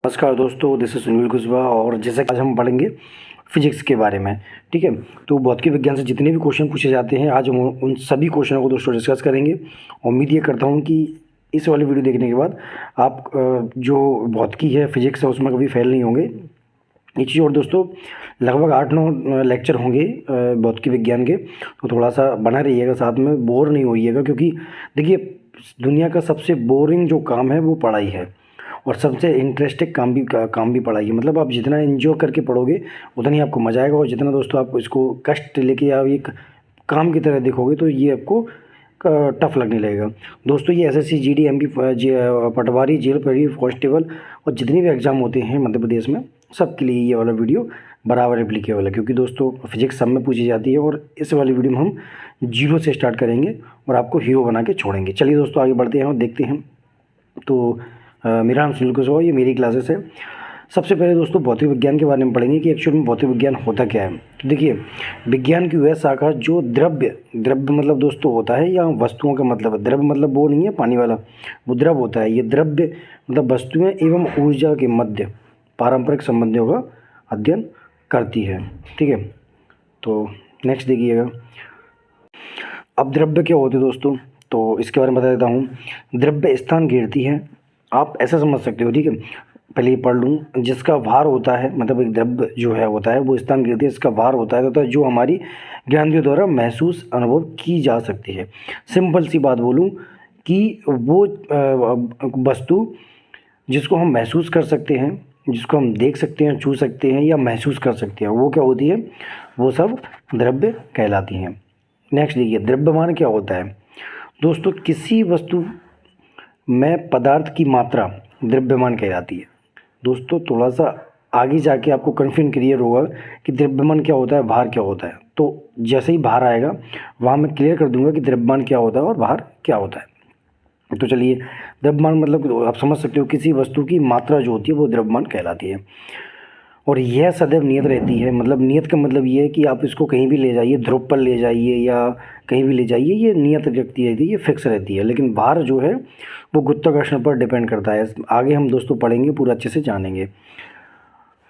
नमस्कार दोस्तों, this is Sunil Kushwaha. और जैसा कि आज हम पढ़ेंगे फिजिक्स के बारे में। ठीक है, तो भौतिक विज्ञान से जितने भी क्वेश्चन पूछे जाते हैं आज हम उन सभी क्वेश्चनों को दोस्तों डिस्कस करेंगे। उम्मीद ये करता हूँ कि इस वाली वीडियो देखने के बाद आप जो भौतिकी है, फिजिक्स है, उसमें कभी फेल नहीं होंगे। एक चीज़ और दोस्तों, लगभग 8-9 लेक्चर होंगे भौतिकी विज्ञान के, तो थोड़ा सा बना रहिएगा, साथ में बोर नहीं होइएगा। क्योंकि देखिए, दुनिया का सबसे बोरिंग जो काम है वो पढ़ाई है, और सबसे इंटरेस्टिंग काम भी पढ़ाई है। मतलब आप जितना एंजॉय करके पढ़ोगे उतना ही आपको मज़ा आएगा, और जितना दोस्तों आप इसको कष्ट लेके या एक काम की तरह देखोगे तो ये आपको टफ लगने लगेगा। दोस्तों ये एसएससी, जीडी, एमपी, पटवारी, जेल परी, कांस्टेबल और जितने भी एग्ज़ाम होते हैं मध्य प्रदेश में, सबके लिए ये वाला वीडियो बराबर एप्लीकेबल है। क्योंकि दोस्तों फिजिक्स सब में पूछी जाती है, और इस वाली वीडियो में हम जीरो से स्टार्ट करेंगे और आपको हीरो बना के छोड़ेंगे। चलिए दोस्तों आगे बढ़ते हैं और देखते हैं। तो मेरा नाम सुनील कुशवाहा, ये मेरी क्लासेस है। सबसे पहले दोस्तों भौतिक विज्ञान के बारे में पढ़ेंगे कि एक्चुअल में भौतिक विज्ञान होता क्या है। तो देखिए, विज्ञान की वह शाखा जो द्रव्य मतलब दोस्तों होता है, या वस्तुओं का मतलब है। द्रव्य मतलब वो नहीं है पानी वाला, वो द्रव होता है। ये द्रव्य मतलब वस्तुएं एवं ऊर्जा के मध्य पारंपरिक संबंधों का अध्ययन करती है। ठीक है, तो नेक्स्ट देखिएगा। अब द्रव्य क्या होते हैं दोस्तों, तो इसके बारे में बता देता हूँ। द्रव्य स्थान घेरती है, आप ऐसा समझ सकते हो। ठीक है, पहले ये पढ़ लूँ। जिसका भार होता है, मतलब एक द्रव्य जो है होता है वो स्थान घेरती है, इसका भार होता है तथा जो हमारी ज्ञानेंद्रियों द्वारा महसूस अनुभव की जा सकती है। सिंपल सी बात बोलूँ कि वो वस्तु जिसको हम महसूस कर सकते हैं, जिसको हम देख सकते हैं, छू सकते हैं या महसूस कर सकते हैं, वो क्या होती है, वो सब द्रव्य कहलाती हैं। नेक्स्ट देखिए, द्रव्यमान क्या होता है दोस्तों। किसी वस्तु में पदार्थ की मात्रा द्रव्यमान कहलाती है। दोस्तों थोड़ा सा आगे जाके आपको कन्फ्यूजन क्लियर होगा कि द्रव्यमान क्या होता है, भार क्या होता है। तो जैसे ही भार आएगा वहाँ मैं क्लियर कर दूंगा कि द्रव्यमान क्या होता है और भार क्या होता है। तो चलिए, द्रव्यमान मतलब आप समझ सकते हो, किसी वस्तु की मात्रा जो होती है वो द्रव्यमान कहलाती है। और यह सदैव नियत रहती है। मतलब नियत का मतलब ये है कि आप इसको कहीं भी ले जाइए, ध्रुव पर ले जाइए या कहीं भी ले जाइए, ये नियत रहती है, ये फिक्स रहती है। लेकिन भार जो है वो गुरुत्वाकर्षण पर डिपेंड करता है। आगे हम दोस्तों पढ़ेंगे, पूरा अच्छे से जानेंगे।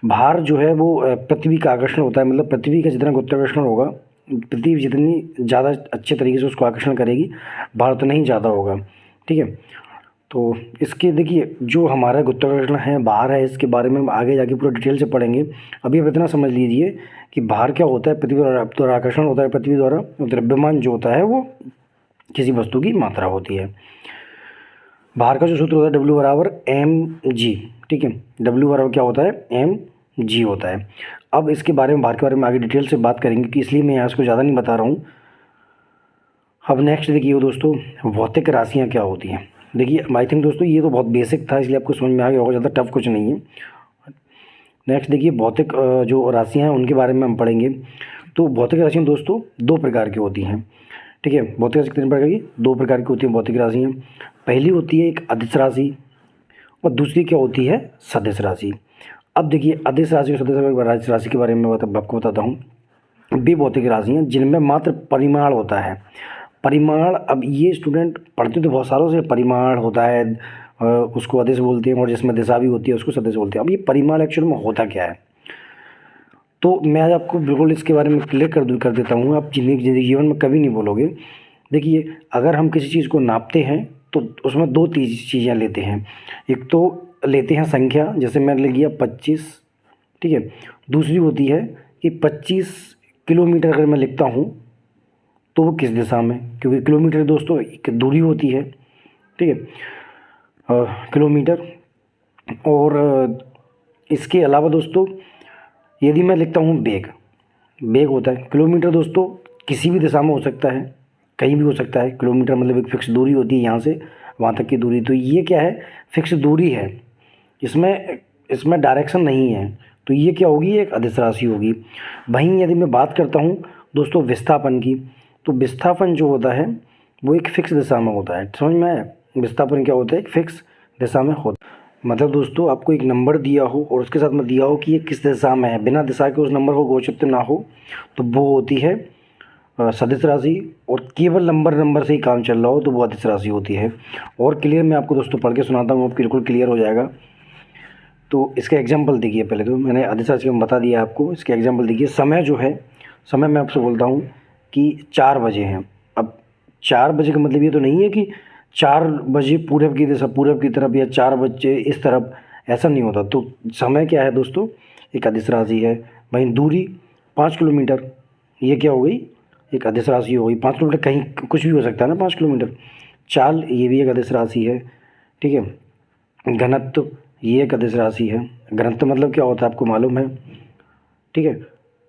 भार जो है वो पृथ्वी का आकर्षण होता है। मतलब पृथ्वी का जितना गुरुत्वाकर्षण होगा, पृथ्वी जितनी ज़्यादा अच्छे तरीके से उसको आकर्षण करेगी, भार उतना ही ज़्यादा होगा। ठीक है, तो इसके देखिए, जो हमारा गुरुत्वाकर्षण है, भार है, इसके बारे में हम आगे जाके पूरा डिटेल से पढ़ेंगे। अभी आप इतना समझ लीजिए कि भार क्या होता है, पृथ्वी द्वारा आकर्षण होता है पृथ्वी द्वारा। द्रव्यमान जो होता है वो किसी वस्तु की मात्रा होती है। भार का जो सूत्र होता है W=mg। ठीक है, W क्या होता है, mg होता है। अब इसके बारे में, भार के बारे में आगे डिटेल से बात करेंगे, कि इसलिए मैं यहाँ इसको ज़्यादा नहीं बता रहा हूँ। अब नेक्स्ट देखिए दोस्तों, भौतिक राशियाँ क्या होती हैं। देखिए आई थिंक दोस्तों ये तो बहुत बेसिक था, इसलिए आपको समझ में आ गया होगा, ज़्यादा टफ कुछ नहीं है। नेक्स्ट देखिए, भौतिक जो राशियाँ हैं उनके बारे में हम पढ़ेंगे। तो भौतिक राशियाँ दोस्तों दो प्रकार की होती हैं। ठीक है, भौतिक राशि कितने प्रकार की, दो प्रकार की होती हैं भौतिक राशियाँ। पहली होती है एक अदिश राशि, और दूसरी क्या होती है, सदिश राशि। अब देखिए, अदिश राशि और सदिश राशि के बारे में आपको बताता हूँ। वे भौतिक राशियाँ जिनमें मात्र परिमाण होता है। परिमाण, अब ये स्टूडेंट पढ़ते तो बहुत सारों से, परिमाण होता है उसको अदिश बोलते हैं, और जिसमें दिशा भी होती है उसको सदिश बोलते हैं। अब ये परिमाण एक्चुअल में होता क्या है, तो मैं आज आपको बिल्कुल इसके बारे में क्लियर कर देता हूँ। आप जीवन में कभी नहीं बोलोगे। देखिए, अगर हम किसी चीज़ को नापते हैं तो उसमें दो चीज़ें लेते हैं। एक तो लेते हैं संख्या, जैसे मैंने ले लिया 25। ठीक है, दूसरी होती है कि 25 किलोमीटर अगर मैं लिखता हूँ तो वो किस दिशा में, क्योंकि किलोमीटर दोस्तों एक दूरी होती है। ठीक है, किलोमीटर। और इसके अलावा दोस्तों, यदि मैं लिखता हूँ बेग होता है। किलोमीटर दोस्तों किसी भी दिशा में हो सकता है, कहीं भी हो सकता है। किलोमीटर मतलब एक फिक्स दूरी होती है, यहाँ से वहाँ तक की दूरी। तो ये क्या है, फिक्स दूरी है, इसमें डायरेक्शन नहीं है। तो ये क्या होगी, एक अदिश राशि होगी। वहीं यदि मैं बात करता हूँ दोस्तों विस्थापन की, तो विस्थापन जो होता है वो एक फिक्स दिशा में होता है। समझ में आया, विस्थापन क्या होता है, एक फिक्स दिशा में होता है। मतलब दोस्तों आपको एक नंबर दिया हो और उसके साथ में दिया हो कि ये किस दिशा में है, बिना दिशा के उस नंबर को गोचरित ना हो, तो वो होती है सदिश राशि। और केवल नंबर से ही काम चल रहा हो तो वो अदिश राशि होती है। और क्लियर मैं आपको दोस्तों पढ़ के सुनाता हूँ, बिल्कुल क्लियर हो जाएगा। तो इसका एग्जांपल देखिए, पहले तो मैंने आदेश राशि का बता दिया आपको, इसका एग्जांपल देखिए। समय जो है, समय मैं आपसे बोलता हूँ कि 4 बजे हैं। अब 4 बजे का मतलब ये तो नहीं है कि 4 बजे पूरब की दिशा, पूरब की तरफ, या 4 बजे इस तरफ, ऐसा नहीं होता। तो समय क्या है दोस्तों, एक अदिश राशि है। वहीं दूरी 5 किलोमीटर, ये क्या हो गई, एक अदिश राशि हो गई। 5 किलोमीटर कहीं कुछ भी हो सकता है ना, 5 किलोमीटर। चाल, ये भी एक अदिश राशि है, ठीक है। घनत्व, ये एक अदिश राशि है। घनत्व मतलब क्या होता है आपको मालूम है, ठीक है।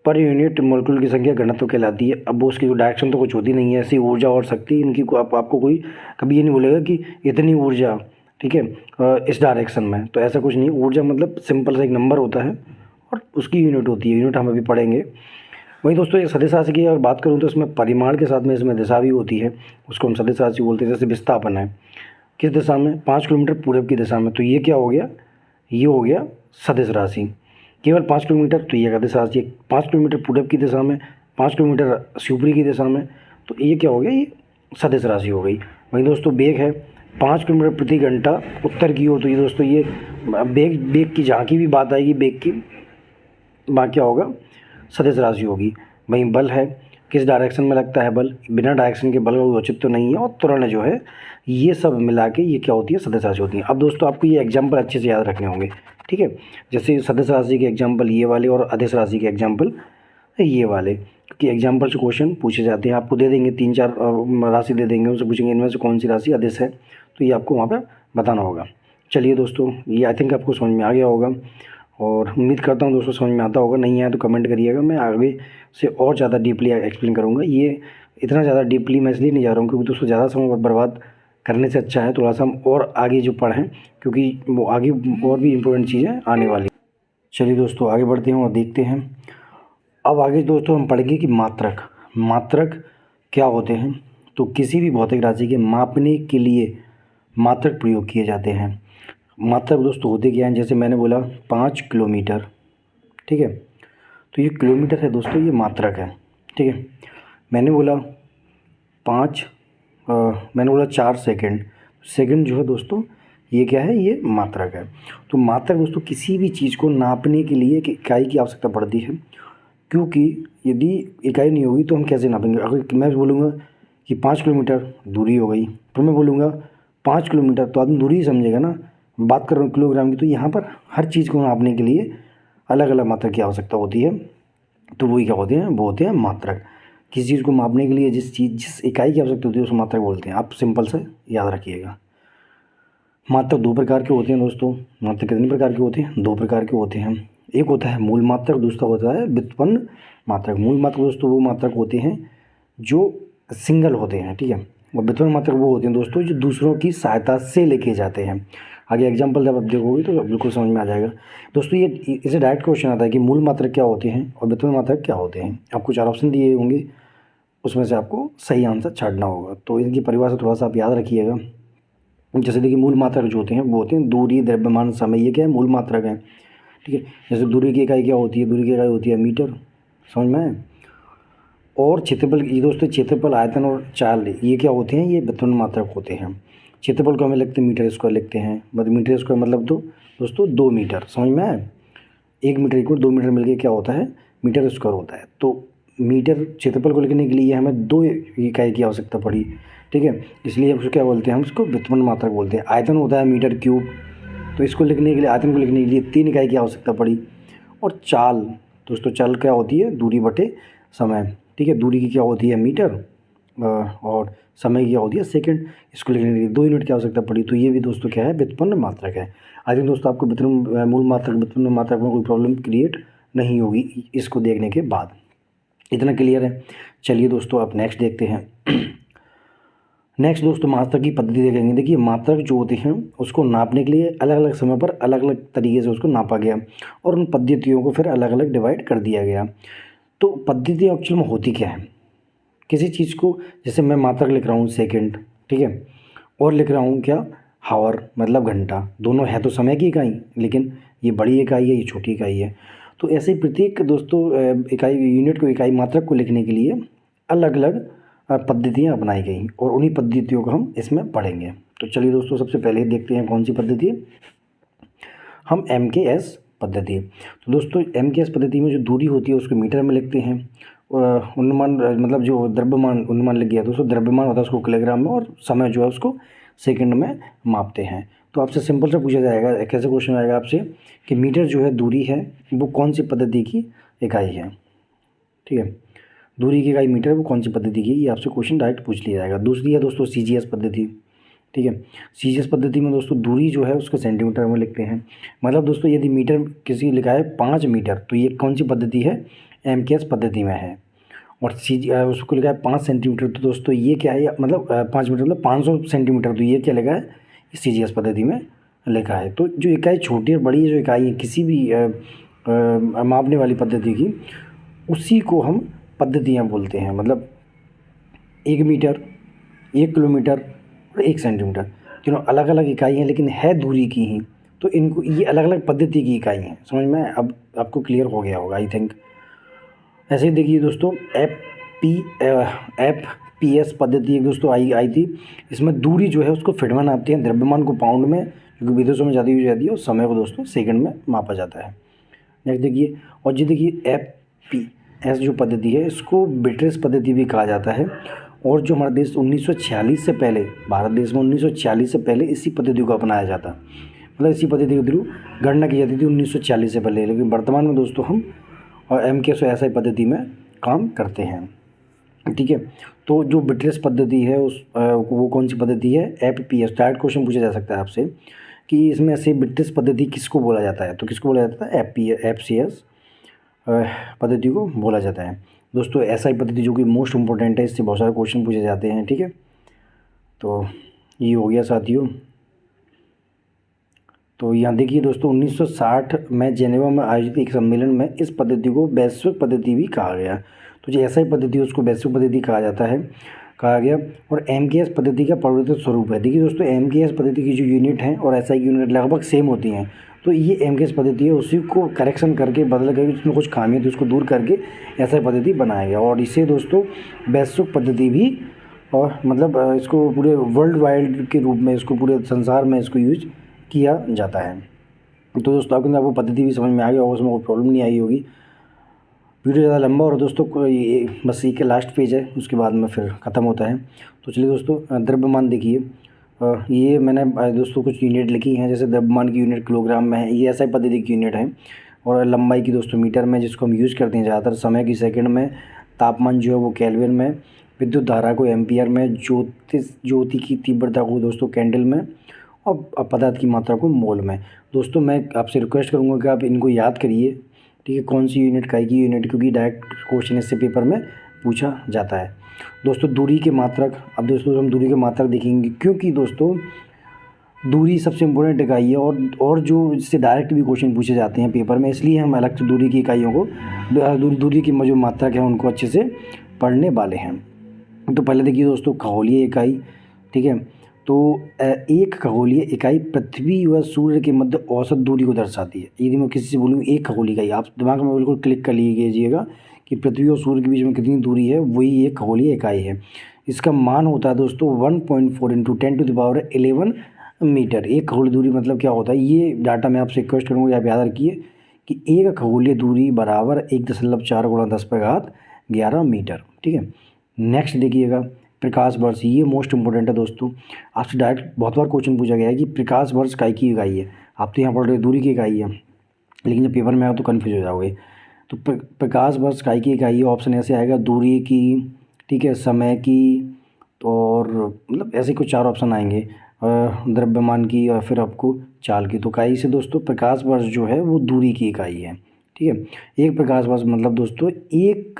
पर यूनिट मॉलिक्यूल की संख्या घनत्व कहलाती है। अब वो उसकी डायरेक्शन तो कुछ होती नहीं है, ऐसी ऊर्जा और शक्ति इनकी को आपको कोई कभी ये नहीं बोलेगा कि इतनी ऊर्जा, ठीक है, इस डायरेक्शन में, तो ऐसा कुछ नहीं। ऊर्जा मतलब सिंपल सा एक नंबर होता है और उसकी यूनिट होती है, यूनिट हम अभी पढ़ेंगे। वहीं दोस्तों ये सदिश राशि की अगर बात करूँ तो इसमें परिमाण के साथ में इसमें दिशा भी होती है, उसको हम सदिश राशि बोलते हैं। जैसे विस्थापन है किस दिशा में, 5 किलोमीटर पूरब की दिशा में, तो ये क्या हो गया, ये हो गया सदिश राशि। केवल 5 किलोमीटर, तो ये सदिश राशि। 5 किलोमीटर पूरब की दिशा में, 5 किलोमीटर शिवपुरी की दिशा में, तो ये क्या हो गया, ये सदिश राशि हो गई। वहीं दोस्तों वेग है 5 किलोमीटर प्रति घंटा उत्तर की ओर, तो ये दोस्तों ये वेग, वेग की जहाँ की भी बात आएगी वेग की, वहाँ क्या होगा, सदिश राशि होगी। वहीं बल है, किस डायरेक्शन में लगता है बल, बिना डायरेक्शन के बल का उचित तो नहीं है। और त्वरण जो है, ये सब मिला के ये क्या होती है, सदिश राशि होती है। अब दोस्तों आपको ये एग्जाम्पल अच्छे से याद रखने होंगे, ठीक है। जैसे सदिश राशि के एग्जाम्पल ये वाले और अदिश राशि के एग्जाम्पल ये वाले, क्योंकि एग्जाम्पल से क्वेश्चन पूछे जाते हैं। आपको दे देंगे 3-4 राशि दे देंगे, उनसे पूछेंगे इनमें से कौन सी राशि अदिश है, तो ये आपको वहाँ पर बताना होगा। चलिए दोस्तों, ये आई थिंक आपको समझ में आ गया होगा और उम्मीद करता हूँ दोस्तों समझ में आता होगा। नहीं आया तो कमेंट करिएगा, मैं आगे से और ज़्यादा डीपली एक्सप्लेन करूँगा। ये इतना ज़्यादा डीपली मैं इसलिए नहीं जा रहा हूँ क्योंकि दोस्तों ज़्यादा समय बर्बाद करने से अच्छा है थोड़ा सा हम और आगे जो पढ़ें, क्योंकि वो आगे और भी इम्पोर्टेंट चीज़ें आने वाली। चलिए दोस्तों आगे बढ़ते हैं और देखते हैं। अब आगे दोस्तों हम पढ़ेंगे कि मात्रक, मात्रक क्या होते हैं। तो किसी भी भौतिक राशि के मापने के लिए मात्रक प्रयोग किए जाते हैं। मात्रक दोस्तों होते क्या हैं, जैसे मैंने बोला 5 किलोमीटर, ठीक है, तो ये किलोमीटर है दोस्तों, ये मात्रक है, ठीक है। मैंने बोला 5 मैंने बोला 4 सेकंड, सेकंड जो है दोस्तों ये क्या है, ये मात्रक है। तो मात्रक दोस्तों किसी भी चीज़ को नापने के लिए एक इकाई की आवश्यकता पड़ती है, क्योंकि यदि इकाई नहीं होगी तो हम कैसे नापेंगे। अगर मैं बोलूँगा कि 5 किलोमीटर दूरी हो गई, तो मैं बोलूँगा 5 किलोमीटर, तो आदमी दूरी ही समझेगा ना। बात कर रहा हूँ किलोग्राम की, तो यहाँ पर हर चीज़ को नापने के लिए अलग अलग मात्रक की आवश्यकता होती है, तो वही क्या होते हैं, वो होते हैं मात्रक। किसी चीज़ को मापने के लिए जिस इकाई की आवश्यकता होती है उसको मात्रक बोलते हैं। आप सिंपल से याद रखिएगा। मात्रक 2 प्रकार के होते हैं दोस्तों। मात्रक कितने प्रकार के होते हैं, 2 प्रकार के होते हैं। एक होता है मूल मात्रक, दूसरा होता है व्युत्पन्न मात्रक। मूल मात्रक दोस्तों वो मात्रक होते हैं जो सिंगल होते हैं, ठीक है। और व्युत्पन्न मात्रक वो होते हैं दोस्तों जो दूसरों की सहायता से लेके जाते हैं। आगे एग्जाम्पल जब आप देखोगे तो बिल्कुल समझ में आ जाएगा दोस्तों। ये इसे डायरेक्ट क्वेश्चन आता है कि मूल मात्रक क्या होते हैं और व्युत्पन्न मात्रक क्या होते हैं। आपको 4 ऑप्शन दिए होंगे, उसमें से आपको सही आंसर छांटना होगा। तो इनकी परिभाषा थोड़ा सा आप याद रखिएगा। जैसे देखिए मूल मात्रक जो होते हैं वो होते हैं दूरी, द्रव्यमान, समय, ये क्या है, मूल मात्रक है, ठीक है। जैसे दूरी की इकाई क्या होती है, दूरी की इकाई होती है मीटर, समझ में आए। और क्षेत्रफल, ये दोस्तों क्षेत्रफल, आयतन और चाल, ये क्या होते हैं, ये व्युत्पन्न मात्रक होते हैं। क्षेत्रफल को हमें लिखते हैं मीटर स्क्वायर लिखते हैं, मतलब मीटर स्क्वायर मतलब तो दोस्तों 2 मीटर, समझ में आए। 1 मीटर इक्वल 2 मीटर मिलके क्या होता है, मीटर स्क्वायर होता है। तो मीटर क्षेत्रफल को लिखने के लिए हमें 2 इकाई की आवश्यकता पड़ी, ठीक है। इसलिए उसको क्या बोलते हैं, हम इसको व्युत्पन्न मात्रक बोलते हैं। आयतन होता है मीटर क्यूब, तो इसको लिखने के लिए, आयतन को लिखने के लिए 3 इकाई की आवश्यकता पड़ी। और चाल दोस्तों, चाल क्या होती है, दूरी बटे समय, ठीक है। दूरी की क्या होती है मीटर और समय की क्या होती है सेकंड, इसको लिखने के लिए 2 यूनिट की आवश्यकता पड़ी। तो ये भी दोस्तों क्या है, व्युत्पन्न मात्रक है। आई थिंक दोस्तों आपको व्युत्पन्न मूल मात्रक, व्युत्पन्न मात्रक में कोई प्रॉब्लम क्रिएट नहीं होगी इसको देखने के बाद। इतना क्लियर है। चलिए दोस्तों आप नेक्स्ट देखते हैं। नेक्स्ट दोस्तों मात्रक की पद्धति देखेंगे। देखिए मात्रक जो होते हैं उसको नापने के लिए अलग अलग समय पर अलग अलग तरीके से उसको नापा गया और उन पद्धतियों को फिर अलग अलग डिवाइड कर दिया गया। तो पद्धति एक्चुअल में होती क्या है, किसी चीज़ को, जैसे मैं मात्रक लिख रहा हूँ सेकंड, ठीक है, और लिख रहा हूँ क्या, हावर मतलब घंटा, दोनों है तो समय की इकाई, लेकिन ये बड़ी इकाई है, ये छोटी इकाई है। तो ऐसे प्रत्येक दोस्तों इकाई, यूनिट को, इकाई मात्रक को लिखने के लिए अलग अलग पद्धतियाँ अपनाई गई और उन्हीं पद्धतियों को हम इसमें पढ़ेंगे। तो चलिए दोस्तों सबसे पहले देखते हैं कौन सी पद्धति। हम MKS पद्धति। तो दोस्तों MKS पद्धति में जो दूरी होती है उसको मीटर में लिखते हैं, और अनुमान मतलब जो द्रव्यमान अनुमान लग गया दोस्तों, द्रव्यमान होता है उसको किलोग्राम में, और समय जो है उसको सेकंड में मापते हैं। तो आपसे सिंपल सा पूछा जाएगा, कैसे क्वेश्चन आएगा आपसे कि मीटर जो है दूरी है वो कौन सी पद्धति की इकाई है, ठीक है, दूरी की इकाई मीटर वो कौन सी पद्धति की, ये आपसे क्वेश्चन डायरेक्ट पूछ लिया जाएगा। दूसरी है दोस्तों CGS पद्धति, ठीक है। CGS पद्धति में दोस्तों दूरी जो है उसको सेंटीमीटर में लिखते हैं। मतलब दोस्तों यदि मीटर किसी लिखा है 5 मीटर तो ये कौन सी पद्धति है, MKS पद्धति में है। और उसको लिखा है 5 सेंटीमीटर तो दोस्तों ये क्या है, मतलब 5 मीटर मतलब 500 सेंटीमीटर, तो ये क्या लिखा है, CGS पद्धति में लिखा है। तो जो इकाई छोटी और बड़ी जो इकाई है किसी भी मापने वाली पद्धति की, उसी को हम पद्धतियाँ बोलते हैं। मतलब 1 मीटर, 1 किलोमीटर और 1 सेंटीमीटर, तीनों अलग अलग इकाई हैं लेकिन है दूरी की ही, तो इनको ये अलग अलग पद्धति की इकाई हैं। समझ में अब आपको क्लियर हो गया होगा आई थिंक। ऐसे ही देखिए दोस्तों FPS पद्धति एक दोस्तों आई थी। इसमें दूरी जो है उसको फीट में नापते हैं, द्रव्यमान को पाउंड में, क्योंकि विदेशों में ज़्यादा यूज जाती है, और समय को दोस्तों सेकंड में मापा जाता है। नेक्स्ट देखिए, और जी देखिए FPS जो पद्धति है इसको ब्रिटिश पद्धति भी कहा जाता है। और जो हमारा देश 1946 से पहले, भारत देश में 1946 से पहले इसी पद्धति को अपनाया जाता, मतलब इसी पद्धति के थ्रू गणना की जाती थी 1940 से पहले। लेकिन वर्तमान में दोस्तों हम और MKS SI पद्धति में काम करते हैं, ठीक है। तो जो ब्रिटिश पद्धति है उस वो कौन सी पद्धति है, FPS। डायरेक्ट क्वेश्चन पूछा जा सकता है आपसे कि इसमें से ब्रिटिश पद्धति किसको बोला जाता है, तो किसको बोला जाता है, FCS पद्धति को बोला जाता है दोस्तों। SI पद्धति जो कि मोस्ट इम्पोर्टेंट है, इससे बहुत सारे क्वेश्चन पूछे जाते हैं, ठीक है। तो ये हो गया साथियों। तो यहाँ देखिए दोस्तों 1960 में जेनेवा में आयोजित एक सम्मेलन में इस पद्धति को वैश्विक पद्धति भी कहा गया। तो जो SI पद्धति है उसको वैश्विक पद्धति कहा गया। और MKS पद्धति का परिवर्तित स्वरूप है। देखिए दोस्तों MKS पद्धति की जो यूनिट हैं और SI की यूनिट लगभग सेम होती हैं। तो ये MKS पद्धति है, उसी को करेक्शन करके बदल करके उसमें कुछ खामियां थी उसको दूर करके SI पद्धति बनाया गया। और इसे दोस्तों वैश्विक पद्धति भी, और मतलब इसको पूरे वर्ल्ड वाइड के रूप में, इसको पूरे संसार में इसको यूज किया जाता है। तो दोस्तों आपको पद्धति भी समझ में आ गया और उसमें कोई प्रॉब्लम नहीं आई होगी। वीडियो ज़्यादा लंबा और दोस्तों ये बस ये के लास्ट पेज है, उसके बाद में फिर ख़त्म होता है। तो चलिए दोस्तों द्रव्यमान देखिए, ये मैंने दोस्तों कुछ यूनिट लिखी हैं, जैसे द्रव्यमान की यूनिट किलोग्राम में है, ये SI पद्धति की यूनिट है। और लंबाई की दोस्तों मीटर में, जिसको हम यूज़ करते हैं ज़्यादातर, समय की सेकंड में, तापमान जो है वो केल्विन में, विद्युत धारा को एम्पियर में, ज्योति की तीव्रता को दोस्तों कैंडल में, और पदार्थ की मात्रा को मोल में। दोस्तों मैं आपसे रिक्वेस्ट करूंगा कि आप इनको याद करिए, ठीक है, कौन सी यूनिट काय की यूनिट, क्योंकि डायरेक्ट क्वेश्चन इससे पेपर में पूछा जाता है। दोस्तों दूरी के मात्रक, अब दोस्तों हम दूरी के मात्रक देखेंगे, क्योंकि दोस्तों दूरी सबसे इम्पोर्टेंट इकाई है और जो इससे डायरेक्ट भी क्वेश्चन पूछे जाते हैं पेपर में, इसलिए हम अलग से दूरी की इकाइयों को, दूरी की जो मात्रक है उनको अच्छे से पढ़ने वाले हैं। तो पहले देखिए दोस्तों खगोलीय इकाई, ठीक है। तो एक खगोलीय इकाई पृथ्वी व सूर्य के मध्य औसत दूरी को दर्शाती है। यदि मैं किसी से बोलूँ एक खगोलीय इकाई, आप दिमाग में बिल्कुल क्लिक कर लीजिएगा कि पृथ्वी और सूर्य के बीच में कितनी दूरी है, वही एक खगोलीय इकाई है। इसका मान होता है दोस्तों 1.4 × 10⁻11 मीटर। एक खगोलीय दूरी मतलब क्या होता है, ये डाटा मैं आपसे रिक्वेस्ट करूँगा, आप याद रखिए कि एक खगोलीय दूरी बराबर 1.4 × 10⁻11 मीटर, ठीक है। नेक्स्ट देखिएगा प्रकाश वर्ष, ये मोस्ट इंपॉर्टेंट है दोस्तों। आपसे डायरेक्ट बहुत बार क्वेश्चन पूछा गया है कि प्रकाश वर्ष काय की इकाई है। आप तो यहाँ पढ़ रहे दूरी की इकाई है, लेकिन जब पेपर में आएगा तो कन्फ्यूज हो जाओगे। तो प्रकाश वर्ष काय की इकाई है, ऑप्शन ऐसे आएगा दूरी की, ठीक है, समय की, और मतलब ऐसे कुछ 4 ऑप्शन आएंगे, द्रव्यमान की और फिर आपको चाल की। तो इकाई से दोस्तों प्रकाश वर्ष जो है वो दूरी की इकाई है, ठीक है। एक प्रकाश वर्ष मतलब दोस्तों एक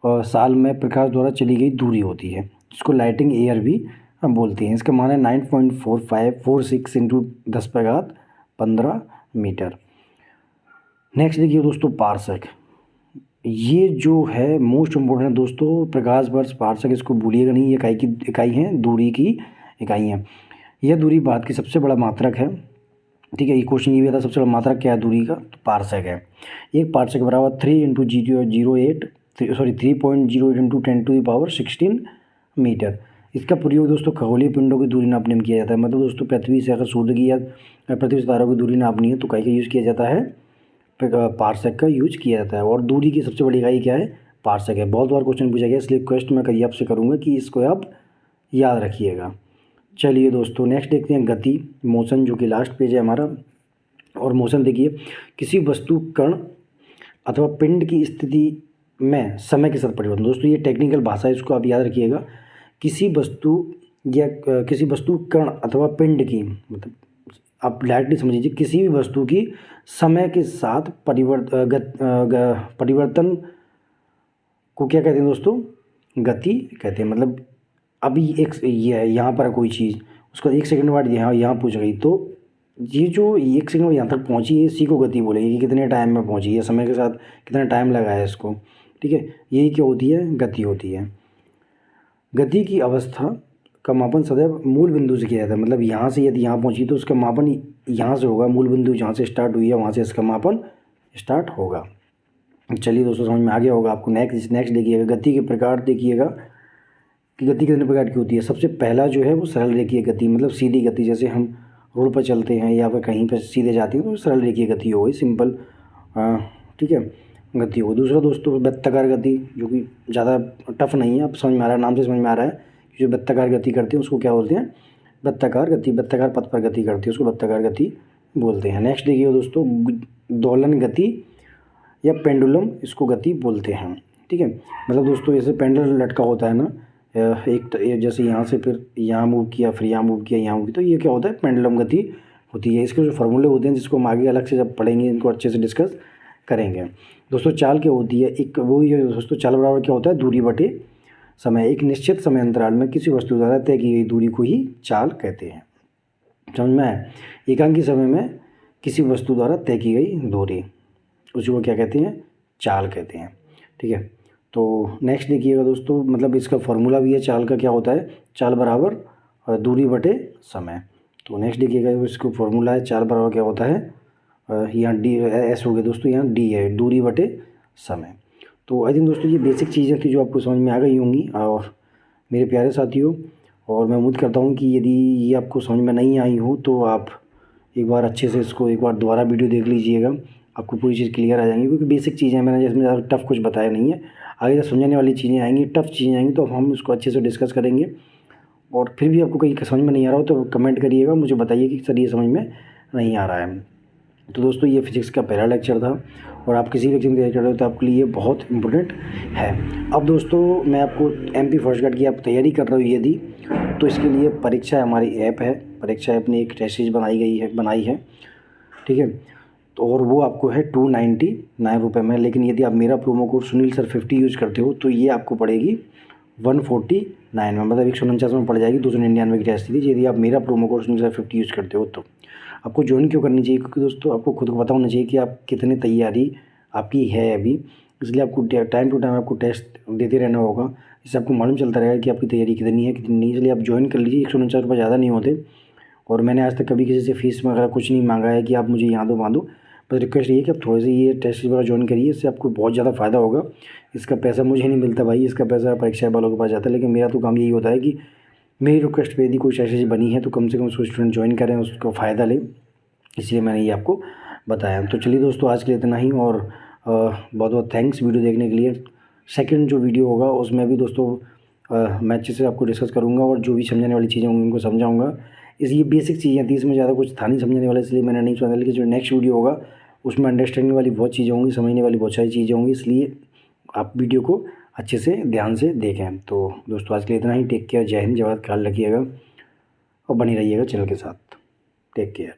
साल में प्रकाश द्वारा चली गई दूरी होती है, जिसको लाइटिंग ईयर भी हम बोलते हैं। इसका मान है 9.4546 × 10⁻15 मीटर। नेक्स्ट देखिए दोस्तों पार्सक, ये जो है मोस्ट इम्पोर्टेंट दोस्तों, प्रकाश वर्ष पार्सक, इसको भूलिएगा नहीं, ये इकाई है, दूरी की इकाई है। यह दूरी भारत की सबसे बड़ा मात्रक है, ठीक है। ये क्वेश्चन ये भी था सबसे बड़ा मात्रक क्या है दूरी का, तो पार्सक है। एक पार्सक बराबर 3.08 × 10⁻16 मीटर। इसका प्रयोग दोस्तों खगोलीय पिंडों की दूरी नापने में किया जाता है। मतलब दोस्तों पृथ्वी से अगर सूर्य की या पृथ्वी से तारों की दूरी नापनी है तो काय का यूज़ किया जाता है, पार्सेक का यूज किया जाता है। और दूरी की सबसे बड़ी इकाई क्या है, पार्सेक है। बहुत बार क्वेश्चन पूछा गया, इसलिए रिक्वेस्ट मैं करिए आपसे करूँगा कि इसको आप याद रखिएगा। चलिए दोस्तों नेक्स्ट देखते हैं गति, मोशन, जो कि लास्ट पेज है हमारा। और मोशन देखिए, किसी वस्तु, कण अथवा पिंड की स्थिति में समय के साथ परिवर्तन। दोस्तों ये टेक्निकल भाषा है, इसको आप याद रखिएगा। किसी वस्तु या किसी वस्तु, कण अथवा पिंड की, मतलब आप डायरेक्टली समझिए, किसी भी वस्तु की समय के साथ परिवर्तन को क्या कहते हैं दोस्तों, गति कहते हैं। मतलब अभी एक ये है, यहाँ पर कोई चीज़, उसका 1 सेकंड बाद यहाँ पूछ गई, तो ये जो 1 सेकंड यहाँ तक पहुँची है, इसी को गति बोलेंगे कि कितने टाइम में पहुँची है, समय के साथ कितना टाइम लगा है इसको। ठीक है, यही क्या होती है, गति होती है। गति की अवस्था का मापन सदैव मूल बिंदु से किया जाता है। मतलब यहाँ से यदि यहाँ पहुँची तो उसका मापन यहाँ से होगा, मूल बिंदु जहाँ से स्टार्ट हुई है वहाँ से इसका मापन स्टार्ट होगा। चलिए दोस्तों समझ में आ गया होगा आपको। नेक्स्ट देखिएगा, गति के प्रकार देखिएगा कि गति कितने प्रकार की होती है। सबसे पहला जो है वो सरल रेखीय गति, मतलब सीधी गति, जैसे हम रोड पर चलते हैं या फिर कहीं पर सीधे जाते हैं तो सरल रेखीय गति हो गई, सिंपल, ठीक है, गति हो। दूसरा दोस्तों वृत्ताकार गति, जो कि ज़्यादा टफ नहीं है, आप समझ में आ रहा है, नाम से समझ में आ रहा है। जो वृत्ताकार गति करते हैं उसको क्या बोलते हैं, वृत्ताकार गति, वृत्ताकार पथ पर गति करती है उसको वृत्ताकार गति बोलते हैं। नेक्स्ट देखिए दोस्तों, दोलन गति या पेंडुलम, इसको गति बोलते हैं। ठीक है, मतलब दोस्तों जैसे पेंडुलम लटका होता है ना, एक जैसे यहाँ से फिर यहाँ मूव किया, फिर यहाँ मूव किया, यहाँ मूव किया, तो ये क्या होता है, पेंडुलम गति होती है। इसके जो फार्मूले होते हैं जिसको हम आगे अलग से जब पढ़ेंगे, इनको अच्छे से डिस्कस करेंगे। दोस्तों चाल क्या होती है, एक वो ये दोस्तों चाल बराबर क्या होता है, दूरी बटे समय। एक निश्चित समय अंतराल में किसी वस्तु द्वारा तय की गई दूरी को ही चाल कहते हैं। समझ में आया, एकांकी समय में किसी वस्तु द्वारा तय की गई दूरी, उसी को क्या कहते हैं, चाल कहते हैं। ठीक है, तो नेक्स्ट देखिएगा दोस्तों, मतलब इसका फॉर्मूला भी है चाल का, क्या होता है, चाल बराबर दूरी बटे समय। तो नेक्स्ट देखिएगा, इसको फॉर्मूला है, चाल बराबर क्या होता है, यहाँ डी एस हो गया दोस्तों, यहाँ डी है, दूरी बटे समय। तो आई थिंक दोस्तों ये बेसिक चीज़ें थी जो आपको समझ में आ गई होंगी और मेरे प्यारे साथियों, और मैं उम्मीद करता हूँ कि यदि ये आपको समझ में नहीं आई हो तो आप एक बार अच्छे से इसको एक बार दोबारा वीडियो देख लीजिएगा, आपको पूरी चीज़ क्लियर आ जाएंगी। क्योंकि बेसिक चीज़ें मैंने जिसमें ज़्यादा टफ कुछ बताया नहीं है, आगे जब समझने वाली चीज़ें आएंगी, टफ चीज़ें आएंगी, तो हम उसको अच्छे से डिस्कस करेंगे। और फिर भी आपको कहीं समझ में नहीं आ रहा हो तो कमेंट करिएगा, मुझे बताइए कि सर ये समझ में नहीं आ रहा है। तो दोस्तों ये फिजिक्स का पहला लेक्चर था, और आप किसी भी एग्जाम की तैयारी कर रहे हो तो आपके लिए बहुत इंपॉर्टेंट है। अब दोस्तों मैं आपको MP फर्स्ट गार्ड की आप तैयारी कर रहे हो यदि, तो इसके लिए परीक्षा हमारी ऐप है, परीक्षा ऐप ने एक टेस्ट सीरीज बनाई है। ठीक है, तो और वो आपको है 299 रुपये में। लेकिन यदि आप मेरा promo code Sunil sir 50 use करते हो तो ये आपको पड़ेगी 149 में, मतलब 149 में पड़ जाएगी, 299 की टेस्ट सीरीज, यदि आप मेरा promo code Sunil sir 50 use करते हो तो। आपको ज्वाइन क्यों करनी चाहिए, क्योंकि दोस्तों आपको खुद को पता होना चाहिए कि आप कितनी तैयारी आपकी है अभी, इसलिए आपको टाइम टू टाइम आपको टेस्ट देते रहना होगा, इससे आपको मालूम चलता रहेगा कि आपकी तैयारी कितनी है कितनी नहीं। इसलिए आप ज्वाइन कर लीजिए, 149 रुपये ज़्यादा नहीं होते, और मैंने आज तक कभी किसी से फीस वगैरह कुछ नहीं मांगा है कि आप मुझे यहाँ दो वहाँ दो। बस रिक्वेस्ट ये है कि आप थोड़े से ये टेस्ट वगैरह ज्वाइन करिए, इससे आपको बहुत ज़्यादा फ़ायदा होगा। इसका पैसा मुझे नहीं मिलता भाई, इसका पैसा परीक्षा वालों के पास जाता है, लेकिन मेरा तो काम यही होता है कि मेरी रिक्वेस्ट पे यदि कोई टेस्ट सीरीज बनी है तो कम से कम उसको स्टूडेंट ज्वाइन करें, उसका फ़ायदा लें, इसलिए मैंने ये आपको बताया। तो चलिए दोस्तों आज के लिए इतना ही, और बहुत बहुत थैंक्स वीडियो देखने के लिए। सेकंड जो वीडियो होगा उसमें भी दोस्तों मैं अच्छे से आपको डिस्कस करूँगा, और जो भी समझाने वाली चीज़ें होंगी उनको समझाऊँगा। ये बेसिक चीज़ें थी, इसमें ज़्यादा कुछ था नहीं समझने वाला, इसलिए मैंने नहीं समझा। लेकिन जो नेक्स्ट वीडियो होगा उसमें अंडरस्टैंडिंग वाली बहुत चीज़ें होंगी, समझने वाली बहुत सारी चीज़ें होंगी, इसलिए आप वीडियो को अच्छे से ध्यान से देखें। तो दोस्तों आज के लिए इतना ही। टेक केयर, जय हिंद, जय भारत, ख्याल रखिएगा और बने रहिएगा चैनल के साथ। Take care.